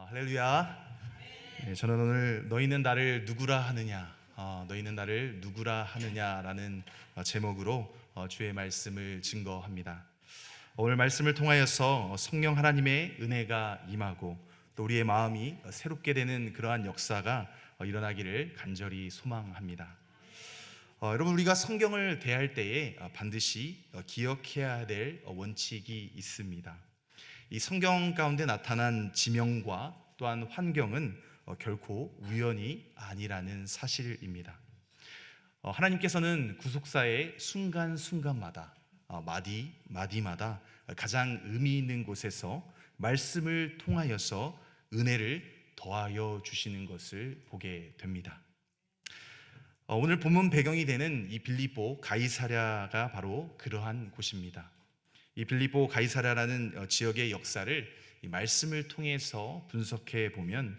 할렐루야. 네, 저는 오늘 너희는 나를 누구라 하느냐, 너희는 나를 누구라 하느냐라는 제목으로 주의 말씀을 증거합니다. 오늘 말씀을 통하여서 성령 하나님의 은혜가 임하고 또 우리의 마음이 새롭게 되는 그러한 역사가 일어나기를 간절히 소망합니다. 여러분, 우리가 성경을 대할 때에 반드시 기억해야 될 원칙이 있습니다. 이 성경 가운데 나타난 지명과 또한 환경은 결코 우연이 아니라는 사실입니다. 하나님께서는 구속사의 순간순간마다 마디마다 가장 의미 있는 곳에서 말씀을 통하여서 은혜를 더하여 주시는 것을 보게 됩니다. 오늘 본문 배경이 되는 이 빌립보 가이사랴가 바로 그러한 곳입니다. 이 빌립보 가이사랴라는 지역의 역사를 이 말씀을 통해서 분석해 보면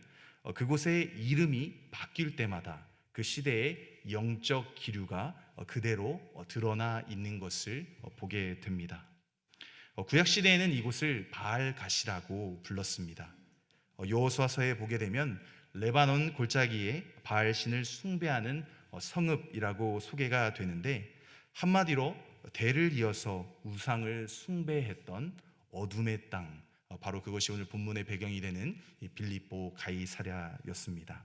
그곳의 이름이 바뀔 때마다 그 시대의 영적 기류가 그대로 드러나 있는 것을 보게 됩니다. 구약 시대에는 이곳을 바알갓이라고 불렀습니다. 여호수아서에 보게 되면 레바논 골짜기에 바알신을 숭배하는 성읍이라고 소개가 되는데, 한마디로 대를 이어서 우상을 숭배했던 어둠의 땅, 바로 그것이 오늘 본문의 배경이 되는 이 빌립보 가이사랴였습니다.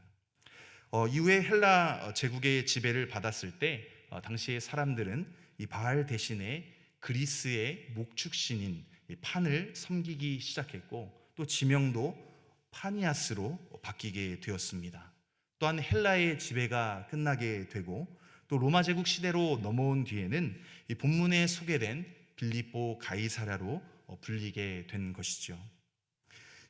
이후에 헬라 제국의 지배를 받았을 때 당시의 사람들은 이 바알 대신에 그리스의 목축신인 판을 섬기기 시작했고, 또 지명도 파니아스로 바뀌게 되었습니다. 또한 헬라의 지배가 끝나게 되고 또 로마 제국 시대로 넘어온 뒤에는 이 본문에 소개된 빌립보 가이사랴로 불리게 된 것이죠.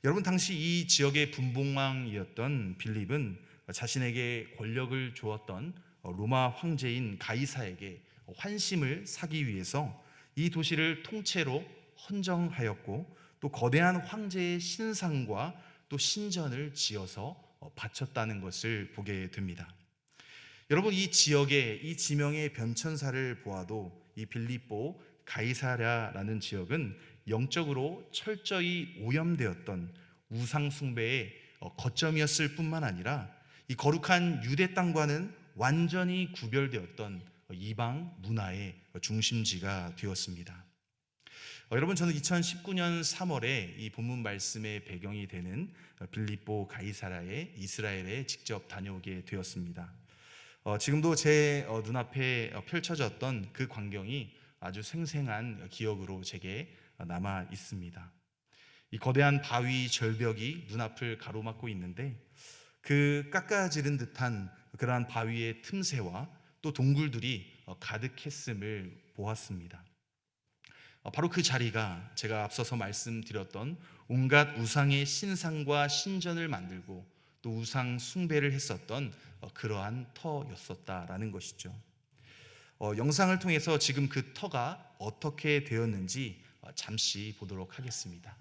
여러분, 당시 이 지역의 분봉왕이었던 빌립은 자신에게 권력을 주었던 로마 황제인 가이사에게 환심을 사기 위해서 이 도시를 통째로 헌정하였고, 또 거대한 황제의 신상과 또 신전을 지어서 바쳤다는 것을 보게 됩니다. 여러분, 이 지역의 이 지명의 변천사를 보아도 이 빌립보 가이사랴라는 지역은 영적으로 철저히 오염되었던 우상 숭배의 거점이었을 뿐만 아니라 이 거룩한 유대 땅과는 완전히 구별되었던 이방 문화의 중심지가 되었습니다. 여러분, 저는 2019년 3월에 이 본문 말씀의 배경이 되는 빌립보 가이사랴의 이스라엘에 직접 다녀오게 되었습니다. 지금도 제 눈앞에 펼쳐졌던 그 광경이 아주 생생한 기억으로 제게 남아 있습니다. 이 거대한 바위 절벽이 눈앞을 가로막고 있는데, 그 깎아지른 듯한 그러한 바위의 틈새와 또 동굴들이 가득했음을 보았습니다. 바로 그 자리가 제가 앞서서 말씀드렸던 온갖 우상의 신상과 신전을 만들고 또 우상 숭배를 했었던 그러한 터였었다라는 것이죠. 영상을 통해서 지금 그 터가 어떻게 되었는지 잠시 보도록 하겠습니다.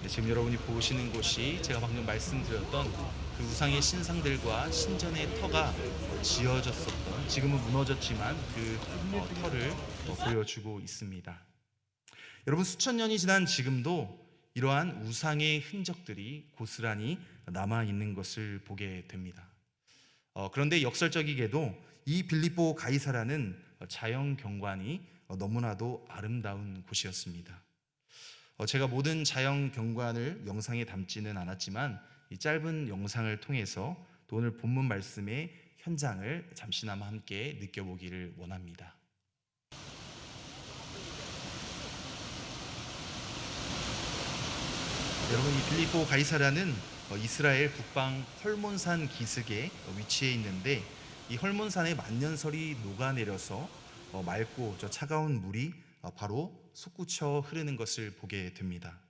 네, 지금 여러분이 보시는 곳이 제가 방금 말씀드렸던 그 우상의 신상들과 신전의 터가 지어졌었던, 지금은 무너졌지만 그 터를 보여주고 있습니다. 여러분, 수천 년이 지난 지금도 이러한 우상의 흔적들이 고스란히 남아있는 것을 보게 됩니다. 그런데 역설적이게도 이 빌립보 가이사랴는 자연 경관이 너무나도 아름다운 곳이었습니다. 제가 모든 자연 경관을 영상에 담지는 않았지만 이 짧은 영상을 통해서 또 오늘 본문 말씀의 현장을 잠시나마 함께 느껴보기를 원합니다. 여러분, 이 빌립보 가이사랴는 이스라엘 북방 헐몬산 기슭에 위치해 있는데, 이 헐몬산의 만년설이 녹아내려서 맑고 저 차가운 물이 바로 솟구쳐 흐르는 것을 보게 됩니다.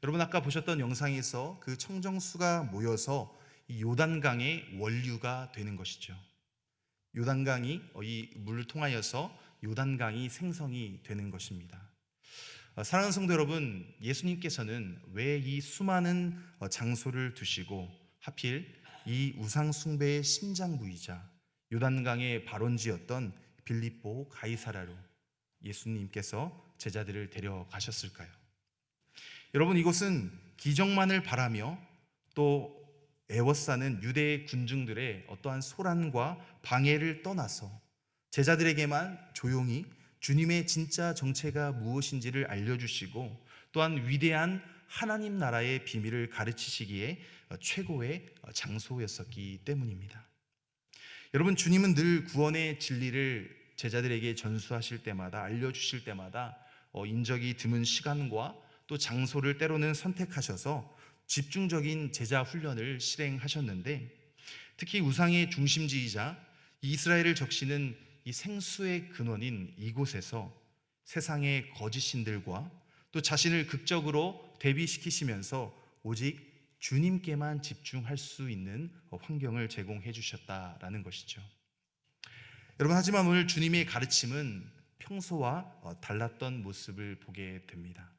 여러분, 아까 보셨던 영상에서 그 청정수가 모여서 이 요단강의 원류가 되는 것이죠. 요단강이 이 물을 통하여서 요단강이 생성이 되는 것입니다. 사랑하는 성도 여러분, 예수님께서는 왜 이 수많은 장소를 두시고 하필 이 우상 숭배의 심장부이자 요단강의 발원지였던 빌립보 가이사랴로 예수님께서 제자들을 데려가셨을까요? 여러분, 이곳은 기적만을 바라며 또 애워싸는 유대 군중들의 어떠한 소란과 방해를 떠나서 제자들에게만 조용히 주님의 진짜 정체가 무엇인지를 알려주시고 또한 위대한 하나님 나라의 비밀을 가르치시기에 최고의 장소였었기 때문입니다. 여러분, 주님은 늘 구원의 진리를 제자들에게 전수하실 때마다, 알려주실 때마다 인적이 드문 시간과 또 장소를 때로는 선택하셔서 집중적인 제자 훈련을 실행하셨는데, 특히 우상의 중심지이자 이스라엘을 적시는 이 생수의 근원인 이곳에서 세상의 거짓 신들과 또 자신을 극적으로 대비시키시면서 오직 주님께만 집중할 수 있는 환경을 제공해 주셨다라는 것이죠. 여러분, 하지만 오늘 주님의 가르침은 평소와 달랐던 모습을 보게 됩니다.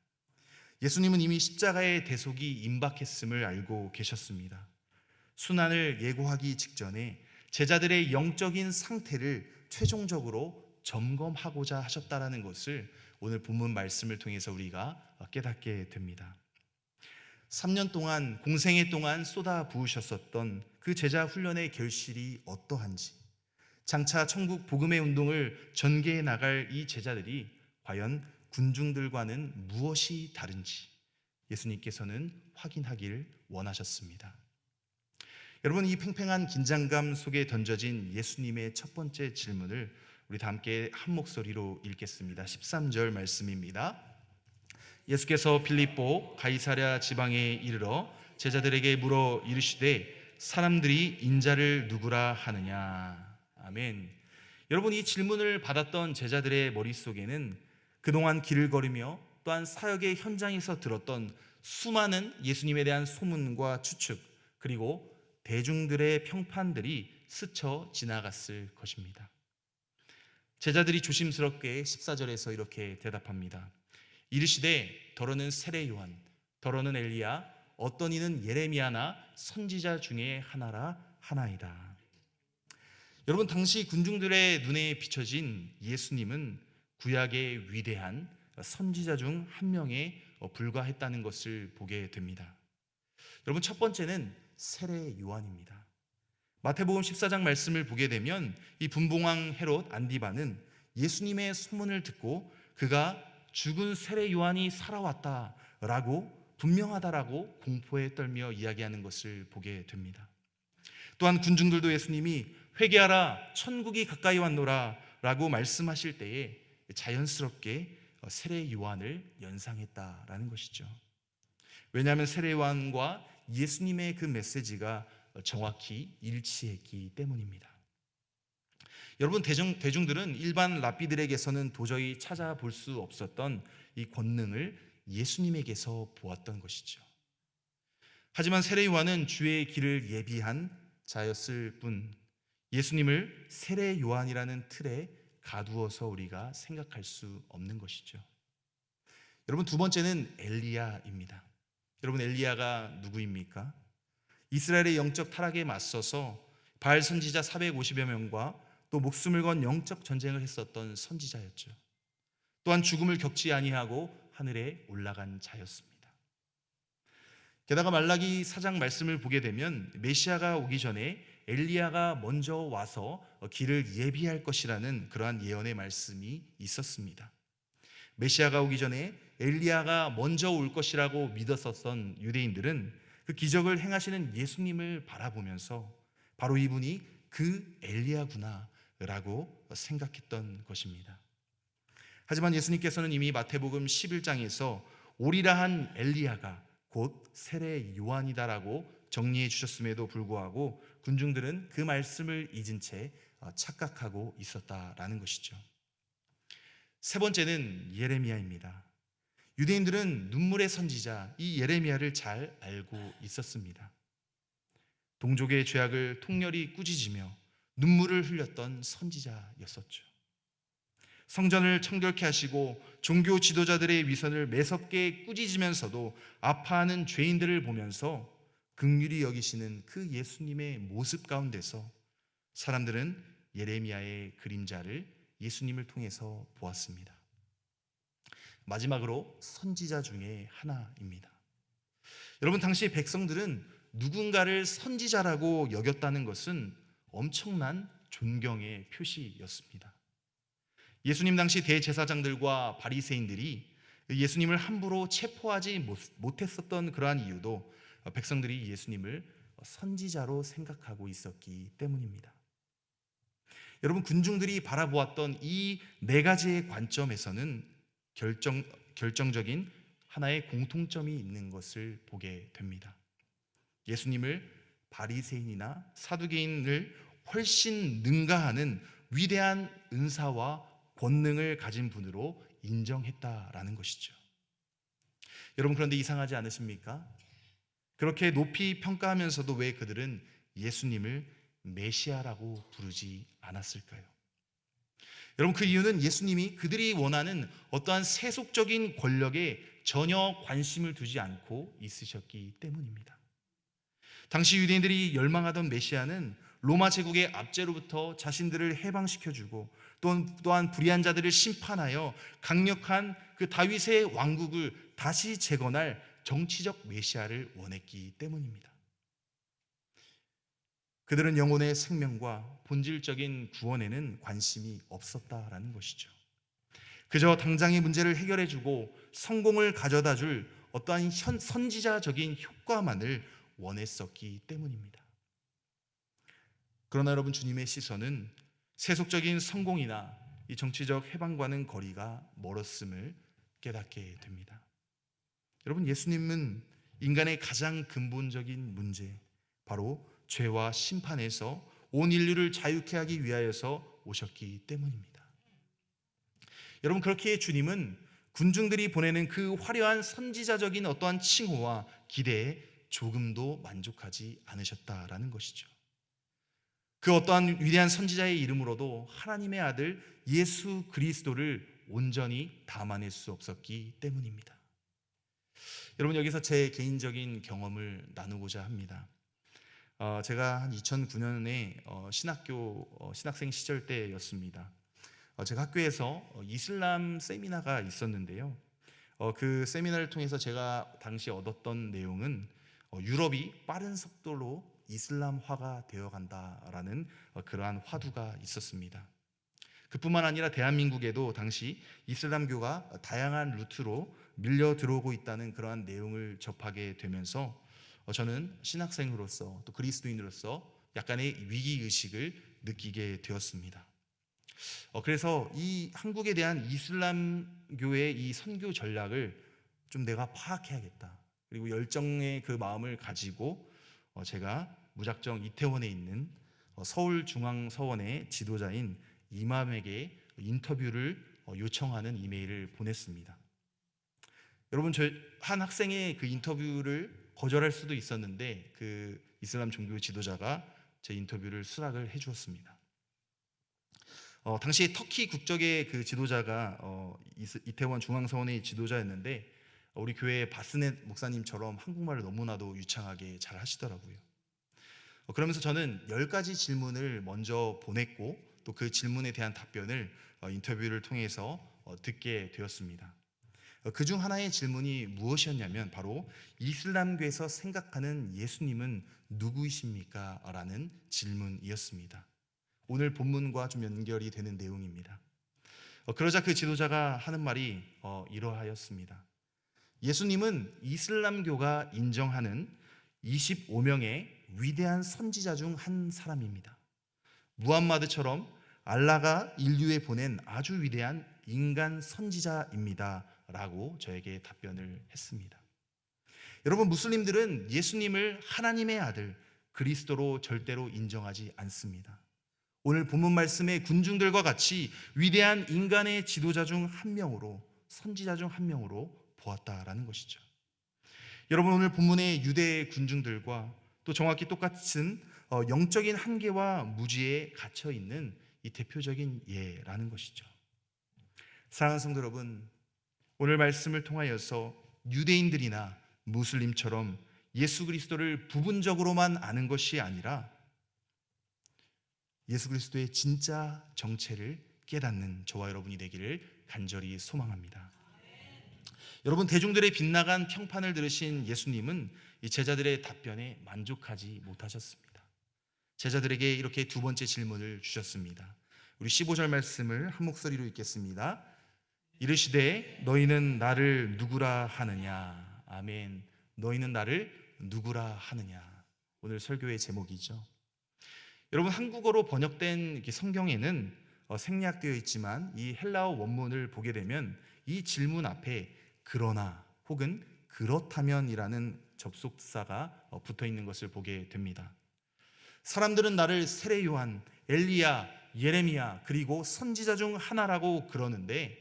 예수님은 이미 십자가의 대속이 임박했음을 알고 계셨습니다. 순환을 예고하기 직전에 제자들의 영적인 상태를 최종적으로 점검하고자 하셨다라는 것을 오늘 본문 말씀을 통해서 우리가 깨닫게 됩니다. 3년 동안, 공생애 동안 쏟아 부으셨었던 그 제자 훈련의 결실이 어떠한지, 장차 천국 복음의 운동을 전개해 나갈 이 제자들이 과연 군중들과는 무엇이 다른지 예수님께서는 확인하길 원하셨습니다. 여러분, 이 팽팽한 긴장감 속에 던져진 예수님의 첫 번째 질문을 우리 다 함께 한 목소리로 읽겠습니다. 13절 말씀입니다. 예수께서 필립보 가이사랴 지방에 이르러 제자들에게 물어 이르시되 사람들이 인자를 누구라 하느냐. 아멘. 여러분, 이 질문을 받았던 제자들의 머릿속에는 그동안 길을 걸으며 또한 사역의 현장에서 들었던 수많은 예수님에 대한 소문과 추측, 그리고 대중들의 평판들이 스쳐 지나갔을 것입니다. 제자들이 조심스럽게 14절에서 이렇게 대답합니다. 이르시되 더러는 세례 요한, 더러는 엘리야, 어떤 이는 예레미야나 선지자 중에 하나라 하나이다. 여러분, 당시 군중들의 눈에 비춰진 예수님은 구약의 위대한 선지자 중 한 명에 불과했다는 것을 보게 됩니다. 여러분, 첫 번째는 세례 요한입니다. 마태복음 14장 말씀을 보게 되면 이 분봉왕 헤롯 안디바는 예수님의 소문을 듣고 그가 죽은 세례 요한이 살아왔다라고, 분명하다라고 공포에 떨며 이야기하는 것을 보게 됩니다. 또한 군중들도 예수님이 회개하라, 천국이 가까이 왔노라 라고 말씀하실 때에 자연스럽게 세례 요한을 연상했다라는 것이죠. 왜냐하면 세례 요한과 예수님의 그 메시지가 정확히 일치했기 때문입니다. 여러분, 대중들은 일반 랍비들에게서는 도저히 찾아볼 수 없었던 이 권능을 예수님에게서 보았던 것이죠. 하지만 세례 요한은 주의 길을 예비한 자였을 뿐 예수님을 세례 요한이라는 틀에 가두어서 우리가 생각할 수 없는 것이죠. 여러분, 두 번째는 엘리야입니다. 여러분, 엘리야가 누구입니까? 이스라엘의 영적 타락에 맞서서 바알 선지자 450여 명과 또 목숨을 건 영적 전쟁을 했었던 선지자였죠. 또한 죽음을 겪지 아니하고 하늘에 올라간 자였습니다. 게다가 말라기 4장 말씀을 보게 되면 메시아가 오기 전에 엘리야가 먼저 와서 길을 예비할 것이라는 그러한 예언의 말씀이 있었습니다. 메시아가 오기 전에 엘리야가 먼저 올 것이라고 믿었었던 유대인들은 그 기적을 행하시는 예수님을 바라보면서 바로 이분이 그 엘리야구나 라고 생각했던 것입니다. 하지만 예수님께서는 이미 마태복음 11장에서 오리라 한 엘리야가 곧 세례 요한이다라고 정리해 주셨음에도 불구하고 군중들은 그 말씀을 잊은 채 착각하고 있었다라는 것이죠. 세 번째는 예레미야입니다. 유대인들은 눈물의 선지자 이 예레미야를 잘 알고 있었습니다. 동족의 죄악을 통렬히 꾸짖으며 눈물을 흘렸던 선지자였었죠. 성전을 청결케 하시고 종교 지도자들의 위선을 매섭게 꾸짖으면서도 아파하는 죄인들을 보면서 긍휼히 여기시는 그 예수님의 모습 가운데서 사람들은 예레미야의 그림자를 예수님을 통해서 보았습니다. 마지막으로 선지자 중에 하나입니다. 여러분, 당시 백성들은 누군가를 선지자라고 여겼다는 것은 엄청난 존경의 표시였습니다. 예수님 당시 대제사장들과 바리새인들이 예수님을 함부로 체포하지 못했었던 그러한 이유도 백성들이 예수님을 선지자로 생각하고 있었기 때문입니다. 여러분, 군중들이 바라보았던 이 네 가지의 관점에서는 결정적인 하나의 공통점이 있는 것을 보게 됩니다. 예수님을 바리새인이나 사두개인을 훨씬 능가하는 위대한 은사와 권능을 가진 분으로 인정했다라는 것이죠. 여러분, 그런데 이상하지 않으십니까? 그렇게 높이 평가하면서도 왜 그들은 예수님을 메시아라고 부르지 않았을까요? 여러분, 그 이유는 예수님이 그들이 원하는 어떠한 세속적인 권력에 전혀 관심을 두지 않고 있으셨기 때문입니다. 당시 유대인들이 열망하던 메시아는 로마 제국의 압제로부터 자신들을 해방시켜주고 또한 불의한 자들을 심판하여 강력한 그 다윗의 왕국을 다시 재건할 정치적 메시아를 원했기 때문입니다. 그들은 영혼의 생명과 본질적인 구원에는 관심이 없었다라는 것이죠. 그저 당장의 문제를 해결해주고 성공을 가져다줄 어떠한 선지자적인 효과만을 원했었기 때문입니다. 그러나 여러분, 주님의 시선은 세속적인 성공이나 이 정치적 해방과는 거리가 멀었음을 깨닫게 됩니다. 여러분, 예수님은 인간의 가장 근본적인 문제, 바로 죄와 심판에서 온 인류를 자유케 하기 위하여서 오셨기 때문입니다. 여러분, 그렇기에 주님은 군중들이 보내는 그 화려한 선지자적인 어떠한 칭호와 기대에 조금도 만족하지 않으셨다라는 것이죠. 그 어떠한 위대한 선지자의 이름으로도 하나님의 아들 예수 그리스도를 온전히 담아낼 수 없었기 때문입니다. 여러분, 여기서 제 개인적인 경험을 나누고자 합니다. 제가 한 2009년에 신학생 시절 때였습니다. 제가 학교에서 이슬람 세미나가 있었는데요. 그 세미나를 통해서 제가 당시 얻었던 내용은 유럽이 빠른 속도로 이슬람화가 되어간다라는 그러한 화두가 있었습니다. 그뿐만 아니라 대한민국에도 당시 이슬람교가 다양한 루트로 밀려 들어오고 있다는 그러한 내용을 접하게 되면서 저는 신학생으로서 또 그리스도인으로서 약간의 위기의식을 느끼게 되었습니다. 그래서 이 한국에 대한 이슬람교의 이 선교 전략을 좀 내가 파악해야겠다. 그리고 열정의 그 마음을 가지고 제가 무작정 이태원에 있는 서울중앙서원의 지도자인 이맘에게 인터뷰를 요청하는 이메일을 보냈습니다. 여러분, 저 한 학생의 그 인터뷰를 거절할 수도 있었는데 그 이슬람 종교 지도자가 제 인터뷰를 수락을 해주었습니다. 당시 터키 국적의 그 지도자가 이태원 중앙서원의 지도자였는데 우리 교회의 바스넷 목사님처럼 한국말을 너무나도 유창하게 잘 하시더라고요. 그러면서 저는 10가지 질문을 먼저 보냈고 또 그 질문에 대한 답변을 인터뷰를 통해서 듣게 되었습니다. 그중 하나의 질문이 무엇이었냐면 바로 이슬람교에서 생각하는 예수님은 누구이십니까? 라는 질문이었습니다. 오늘 본문과 좀 연결이 되는 내용입니다. 그러자 그 지도자가 하는 말이 이러하였습니다. 예수님은 이슬람교가 인정하는 25명의 위대한 선지자 중 한 사람입니다. 무함마드처럼 알라가 인류에 보낸 아주 위대한 인간 선지자입니다. 라고 저에게 답변을 했습니다. 여러분, 무슬림들은 예수님을 하나님의 아들 그리스도로 절대로 인정하지 않습니다. 오늘 본문 말씀의 군중들과 같이 위대한 인간의 지도자 중 한 명으로, 선지자 중 한 명으로 보았다라는 것이죠. 여러분, 오늘 본문의 유대 군중들과 또 정확히 똑같은 영적인 한계와 무지에 갇혀 있는 이 대표적인 예라는 것이죠. 사랑하는 성도 여러분, 오늘 말씀을 통하여서 유대인들이나 무슬림처럼 예수 그리스도를 부분적으로만 아는 것이 아니라 예수 그리스도의 진짜 정체를 깨닫는 저와 여러분이 되기를 간절히 소망합니다. 여러분, 대중들의 빗나간 평판을 들으신 예수님은 이 제자들의 답변에 만족하지 못하셨습니다. 제자들에게 이렇게 두 번째 질문을 주셨습니다. 우리 15절 말씀을 한 목소리로 읽겠습니다. 이르시되 너희는 나를 누구라 하느냐. 아멘. 너희는 나를 누구라 하느냐. 오늘 설교의 제목이죠. 여러분, 한국어로 번역된 성경에는 생략되어 있지만 이 헬라어 원문을 보게 되면 이 질문 앞에 그러나 혹은 그렇다면이라는 접속사가 붙어 있는 것을 보게 됩니다. 사람들은 나를 세례 요한, 엘리야, 예레미야 그리고 선지자 중 하나라고 그러는데,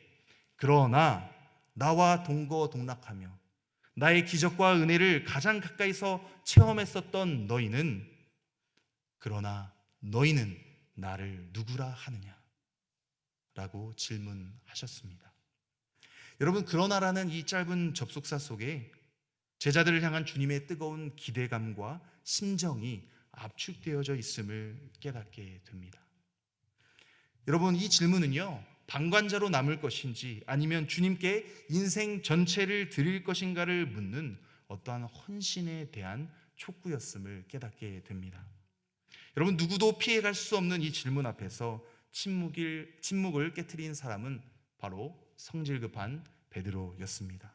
그러나 나와 동거동락하며 나의 기적과 은혜를 가장 가까이서 체험했었던 너희는, 그러나 너희는 나를 누구라 하느냐? 라고 질문하셨습니다. 여러분, 그러나라는 이 짧은 접속사 속에 제자들을 향한 주님의 뜨거운 기대감과 심정이 압축되어져 있음을 깨닫게 됩니다. 여러분, 이 질문은요, 방관자로 남을 것인지 아니면 주님께 인생 전체를 드릴 것인가를 묻는 어떠한 헌신에 대한 촉구였음을 깨닫게 됩니다. 여러분, 누구도 피해갈 수 없는 이 질문 앞에서 침묵을 깨트린 사람은 바로 성질 급한 베드로였습니다.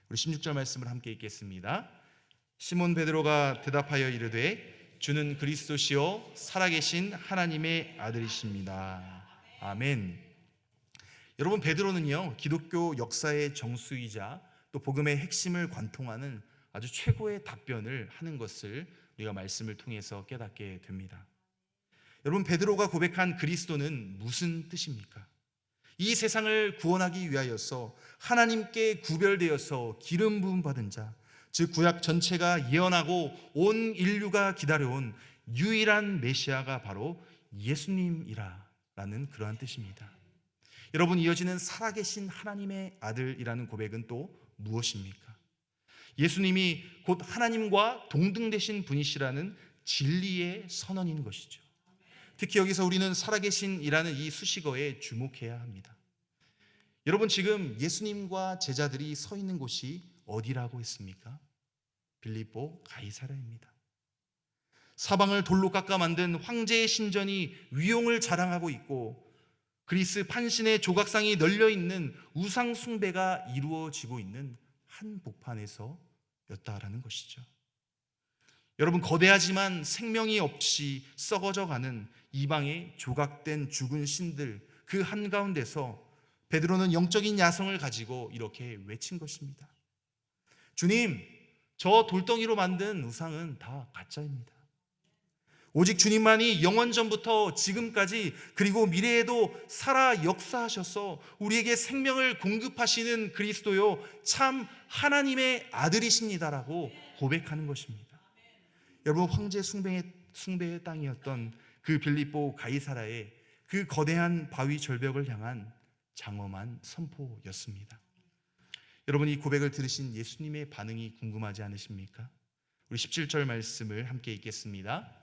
우리 16절 말씀을 함께 읽겠습니다. 시몬 베드로가 대답하여 이르되 주는 그리스도시요 살아계신 하나님의 아들이십니다. 아멘. 여러분, 베드로는요, 기독교 역사의 정수이자 또 복음의 핵심을 관통하는 아주 최고의 답변을 하는 것을 우리가 말씀을 통해서 깨닫게 됩니다. 여러분, 베드로가 고백한 그리스도는 무슨 뜻입니까? 이 세상을 구원하기 위하여서 하나님께 구별되어서 기름 부음 받은 자, 즉 구약 전체가 예언하고 온 인류가 기다려온 유일한 메시아가 바로 예수님이라는 그러한 뜻입니다. 여러분, 이어지는 살아계신 하나님의 아들이라는 고백은 또 무엇입니까? 예수님이 곧 하나님과 동등되신 분이시라는 진리의 선언인 것이죠. 특히 여기서 우리는 살아계신이라는 이 수식어에 주목해야 합니다. 여러분, 지금 예수님과 제자들이 서 있는 곳이 어디라고 했습니까? 빌립보 가이사랴입니다. 사방을 돌로 깎아 만든 황제의 신전이 위용을 자랑하고 있고, 그리스 판신의 조각상이 널려 있는 우상 숭배가 이루어지고 있는 한복판에서였다라는 것이죠. 여러분, 거대하지만 생명이 없이 썩어져 가는 이방의 조각된 죽은 신들 그 한가운데서 베드로는 영적인 야성을 가지고 이렇게 외친 것입니다. 주님, 저 돌덩이로 만든 우상은 다 가짜입니다. 오직 주님만이 영원전부터 지금까지 그리고 미래에도 살아 역사하셔서 우리에게 생명을 공급하시는 그리스도요 참 하나님의 아들이십니다라고 고백하는 것입니다. 여러분, 황제 숭배의 땅이었던 그 빌립보 가이사랴의 그 거대한 바위 절벽을 향한 장엄한 선포였습니다. 여러분, 이 고백을 들으신 예수님의 반응이 궁금하지 않으십니까? 우리 17절 말씀을 함께 읽겠습니다.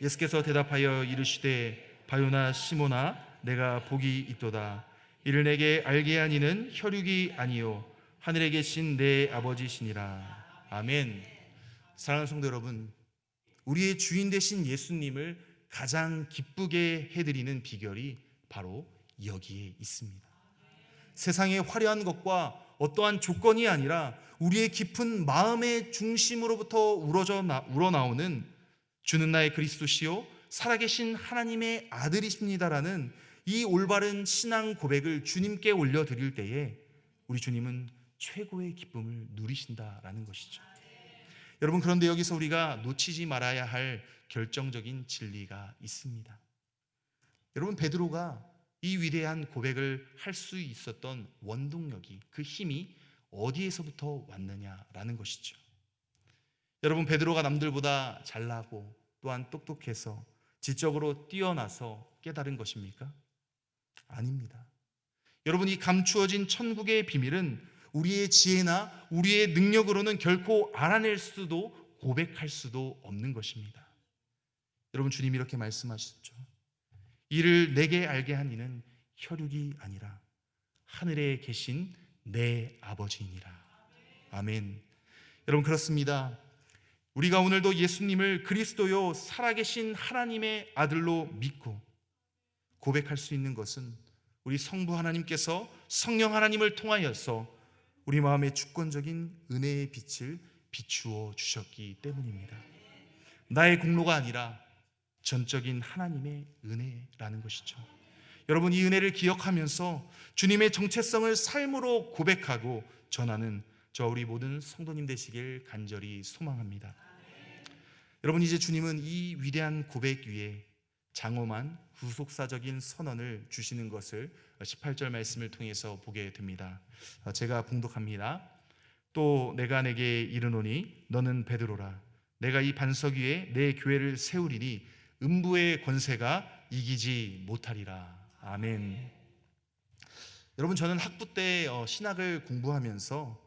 예수께서 대답하여 이르시되 바요나 시모나 내가 복이 있도다. 이를 내게 알게 하니는 혈육이 아니요 하늘에 계신 내 아버지시니라. 아멘. 사랑하는 성도 여러분, 우리의 주인 되신 예수님을 가장 기쁘게 해드리는 비결이 바로 여기에 있습니다. 세상의 화려한 것과 어떠한 조건이 아니라 우리의 깊은 마음의 중심으로부터 우러나오는 주는 나의 그리스도시요 살아계신 하나님의 아들이십니다라는 이 올바른 신앙 고백을 주님께 올려드릴 때에 우리 주님은 최고의 기쁨을 누리신다라는 것이죠. 여러분, 그런데 여기서 우리가 놓치지 말아야 할 결정적인 진리가 있습니다. 여러분, 베드로가 이 위대한 고백을 할 수 있었던 원동력이, 그 힘이 어디에서부터 왔느냐라는 것이죠. 여러분, 베드로가 남들보다 잘나고 또한 똑똑해서 지적으로 뛰어나서 깨달은 것입니까? 아닙니다. 여러분, 이 감추어진 천국의 비밀은 우리의 지혜나 우리의 능력으로는 결코 알아낼 수도 고백할 수도 없는 것입니다. 여러분, 주님이 이렇게 말씀하셨죠. 이를 내게 알게 하니는 혈육이 아니라 하늘에 계신 내 아버지이니라. 아멘. 여러분, 그렇습니다. 우리가 오늘도 예수님을 그리스도요 살아계신 하나님의 아들로 믿고 고백할 수 있는 것은 우리 성부 하나님께서 성령 하나님을 통하여서 우리 마음의 주권적인 은혜의 빛을 비추어 주셨기 때문입니다. 나의 공로가 아니라 전적인 하나님의 은혜라는 것이죠. 여러분, 이 은혜를 기억하면서 주님의 정체성을 삶으로 고백하고 전하는 저 우리 모든 성도님 되시길 간절히 소망합니다. 여러분, 이제 주님은 이 위대한 고백 위에 장엄한 후속사적인 선언을 주시는 것을 18절 말씀을 통해서 보게 됩니다. 제가 봉독합니다. 또 내가 내게 이르노니 너는 베드로라. 내가 이 반석 위에 내 교회를 세우리니 음부의 권세가 이기지 못하리라. 아멘. 여러분, 저는 학부 때 신학을 공부하면서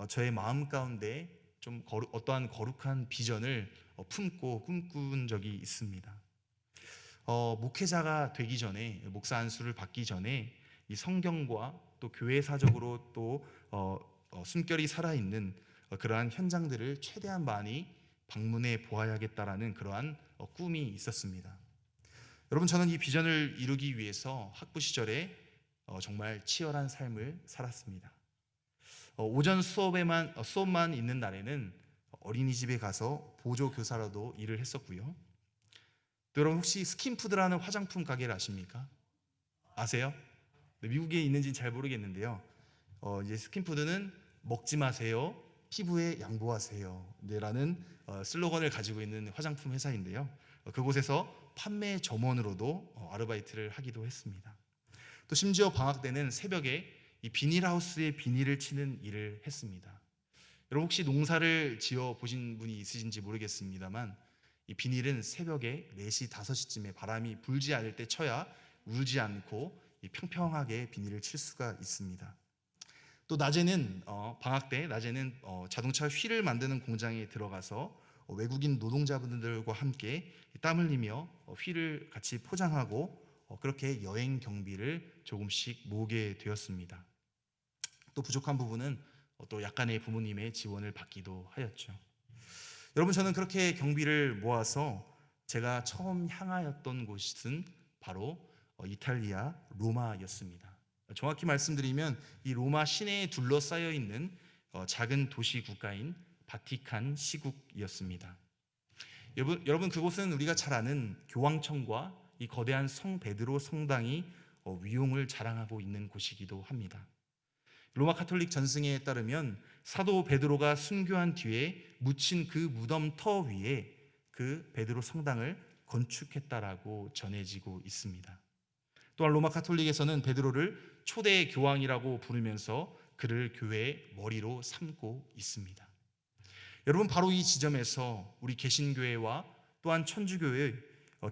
저의 마음 가운데 좀 어떠한 거룩한 비전을 품고 꿈꾼 적이 있습니다. 목회자가 되기 전에, 목사 안수를 받기 전에 이 성경과 또 교회사적으로 또 숨결이 살아있는 그러한 현장들을 최대한 많이 방문해 보아야겠다라는 그러한 꿈이 있었습니다. 여러분, 저는 이 비전을 이루기 위해서 학부 시절에 정말 치열한 삶을 살았습니다. 오전 수업만 있는 날에는 어린이집에 가서 보조교사로도 일을 했었고요. 또 여러분, 혹시 스킨푸드라는 화장품 가게를 아십니까? 아세요? 미국에 있는지는 잘 모르겠는데요. 이제 스킨푸드는 먹지 마세요, 피부에 양보하세요 라는 슬로건을 가지고 있는 화장품 회사인데요. 그곳에서 판매 점원으로도 아르바이트를 하기도 했습니다. 또 심지어 방학 때는 새벽에 이 비닐하우스에 비닐을 치는 일을 했습니다. 여러분, 혹시 농사를 지어 보신 분이 있으신지 모르겠습니다만 이 비닐은 새벽에 4시, 5시쯤에 바람이 불지 않을 때 쳐야 울지 않고 평평하게 비닐을 칠 수가 있습니다. 또 낮에는 방학 때 낮에는 자동차 휠을 만드는 공장에 들어가서 외국인 노동자분들과 함께 땀 흘리며 휠을 같이 포장하고 그렇게 여행 경비를 조금씩 모으게 되었습니다. 또 부족한 부분은 또 약간의 부모님의 지원을 받기도 하였죠. 여러분, 저는 그렇게 경비를 모아서 제가 처음 향하였던 곳은 바로 이탈리아 로마였습니다. 정확히 말씀드리면 이 로마 시내에 둘러싸여 있는 작은 도시 국가인 바티칸 시국이었습니다. 여러분, 그곳은 우리가 잘 아는 교황청과 이 거대한 성 베드로 성당이 위용을 자랑하고 있는 곳이기도 합니다. 로마 카톨릭 전승에 따르면 사도 베드로가 순교한 뒤에 묻힌 그 무덤터 위에 그 베드로 성당을 건축했다라고 전해지고 있습니다. 또한 로마 카톨릭에서는 베드로를 초대 교황이라고 부르면서 그를 교회의 머리로 삼고 있습니다. 여러분, 바로 이 지점에서 우리 개신교회와 또한 천주교회의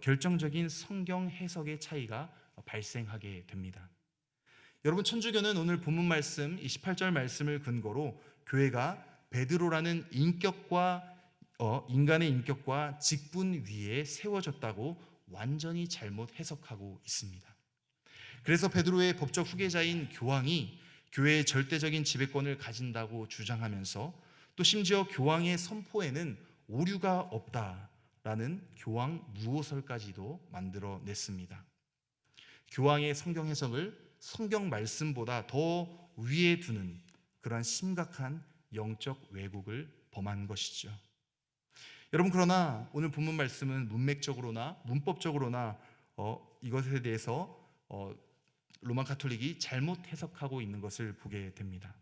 결정적인 성경 해석의 차이가 발생하게 됩니다. 여러분, 천주교는 오늘 본문 말씀 28절 말씀을 근거로 교회가 베드로라는 인간의 인격과 직분 위에 세워졌다고 완전히 잘못 해석하고 있습니다. 그래서 베드로의 법적 후계자인 교황이 교회의 절대적인 지배권을 가진다고 주장하면서 또 심지어 교황의 선포에는 오류가 없다라는 교황 무호설까지도 만들어냈습니다. 교황의 성경 해석을 성경 말씀보다 더 위에 두는 그러한 심각한 영적 왜곡을 범한 것이죠. 여러분, 그러나 오늘 본문 말씀은 문맥적으로나 문법적으로나 이것에 대해서 로마 카톨릭이 잘못 해석하고 있는 것을 보게 됩니다.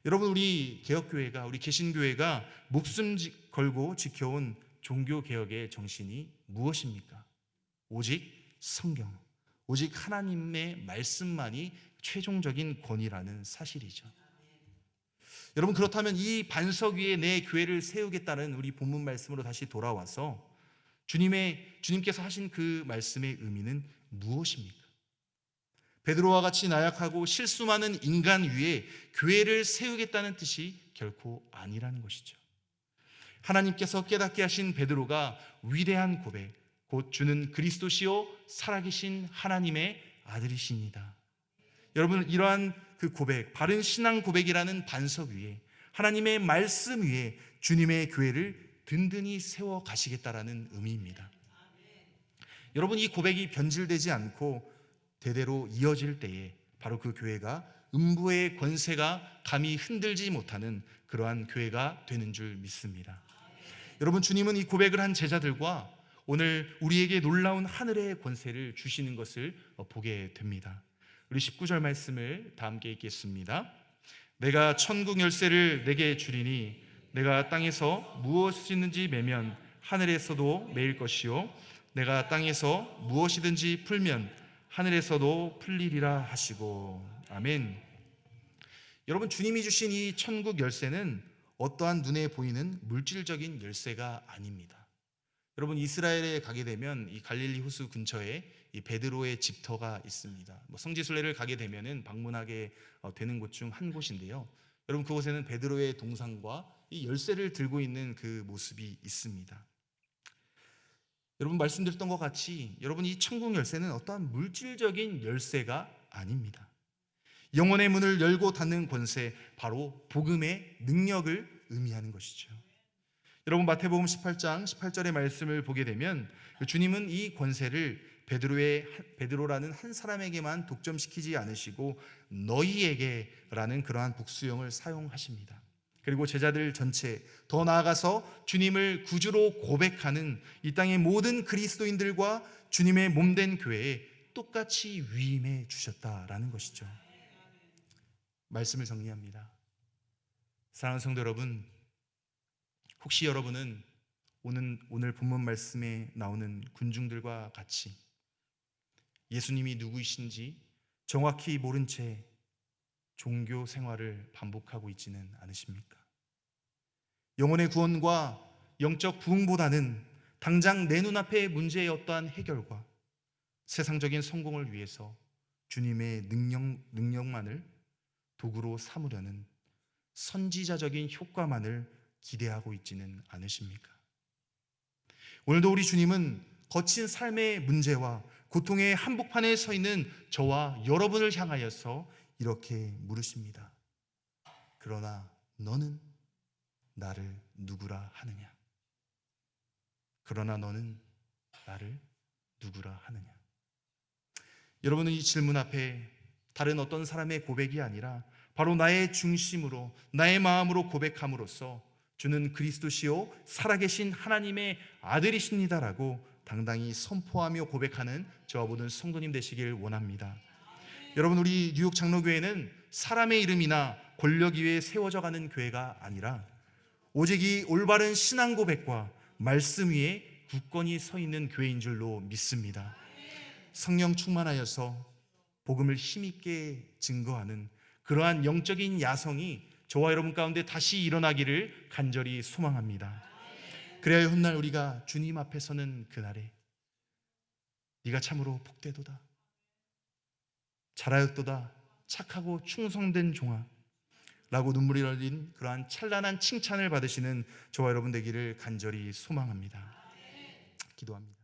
여러분, 우리 개혁교회가, 우리 개신교회가 목숨 걸고 지켜온 종교개혁의 정신이 무엇입니까? 오직 성경, 오직 하나님의 말씀만이 최종적인 권위라는 사실이죠. 여러분, 그렇다면 이 반석 위에 내 교회를 세우겠다는 우리 본문 말씀으로 다시 돌아와서 주님께서 하신 그 말씀의 의미는 무엇입니까? 베드로와 같이 나약하고 실수 많은 인간 위에 교회를 세우겠다는 뜻이 결코 아니라는 것이죠. 하나님께서 깨닫게 하신 베드로가 위대한 고백, 곧 주는 그리스도시요 살아계신 하나님의 아들이십니다. 여러분, 이러한 그 고백, 바른 신앙 고백이라는 반석 위에, 하나님의 말씀 위에 주님의 교회를 든든히 세워 가시겠다라는 의미입니다. 여러분, 이 고백이 변질되지 않고 대대로 이어질 때에 바로 그 교회가 음부의 권세가 감히 흔들지 못하는 그러한 교회가 되는 줄 믿습니다. 여러분, 주님은 이 고백을 한 제자들과 오늘 우리에게 놀라운 하늘의 권세를 주시는 것을 보게 됩니다. 우리 19절 말씀을 다 함께 읽겠습니다. 내가 천국 열쇠를 내게 주리니 내가 땅에서 무엇이든지 매면 하늘에서도 매일 것이요 내가 땅에서 무엇이든지 풀면 하늘에서도 풀리리라 하시고. 아멘. 여러분, 주님이 주신 이 천국 열쇠는 어떠한 눈에 보이는 물질적인 열쇠가 아닙니다. 여러분, 이스라엘에 가게 되면 이 갈릴리 호수 근처에 이 베드로의 집터가 있습니다. 성지순례를 가게 되면은 방문하게 되는 곳 중 한 곳인데요. 여러분, 그곳에는 베드로의 동상과 이 열쇠를 들고 있는 그 모습이 있습니다. 여러분, 말씀드렸던 것 같이 여러분, 이 천국 열쇠는 어떠한 물질적인 열쇠가 아닙니다. 영혼의 문을 열고 닫는 권세, 바로 복음의 능력을 의미하는 것이죠. 여러분, 마태복음 18장 18절의 말씀을 보게 되면 주님은 이 권세를 베드로라는 한 사람에게만 독점시키지 않으시고 너희에게라는 그러한 복수형을 사용하십니다. 그리고 제자들 전체, 더 나아가서 주님을 구주로 고백하는 이 땅의 모든 그리스도인들과 주님의 몸된 교회에 똑같이 위임해 주셨다라는 것이죠. 말씀을 정리합니다. 사랑하는 성도 여러분, 혹시 여러분은 오늘 본문 말씀에 나오는 군중들과 같이 예수님이 누구이신지 정확히 모른 채 종교 생활을 반복하고 있지는 않으십니까? 영혼의 구원과 영적 부흥보다는 당장 내 눈앞의 문제의 어떠한 해결과 세상적인 성공을 위해서 주님의 능력만을 도구로 삼으려는 선지자적인 효과만을 기대하고 있지는 않으십니까? 오늘도 우리 주님은 거친 삶의 문제와 고통의 한복판에 서 있는 저와 여러분을 향하여서 이렇게 물으십니다. 그러나 너는 나를 누구라 하느냐? 그러나 너는 나를 누구라 하느냐? 여러분은 이 질문 앞에 다른 어떤 사람의 고백이 아니라 바로 나의 중심으로, 나의 마음으로 고백함으로써 주는 그리스도시요 살아계신 하나님의 아들이십니다라고 당당히 선포하며 고백하는 저와 모든 성도님 되시길 원합니다. 여러분, 우리 뉴욕 장로교회는 사람의 이름이나 권력 위에 세워져 가는 교회가 아니라 오직 이 올바른 신앙 고백과 말씀 위에 굳건히 서 있는 교회인 줄로 믿습니다. 성령 충만하여서 복음을 힘있게 증거하는 그러한 영적인 야성이 저와 여러분 가운데 다시 일어나기를 간절히 소망합니다. 그래야 훗날 우리가 주님 앞에 서는 그날에 네가 참으로 복되도다, 잘하였도다, 착하고 충성된 종아 라고 눈물이 흘린 그러한 찬란한 칭찬을 받으시는 저와 여러분 되기를 간절히 소망합니다. 기도합니다.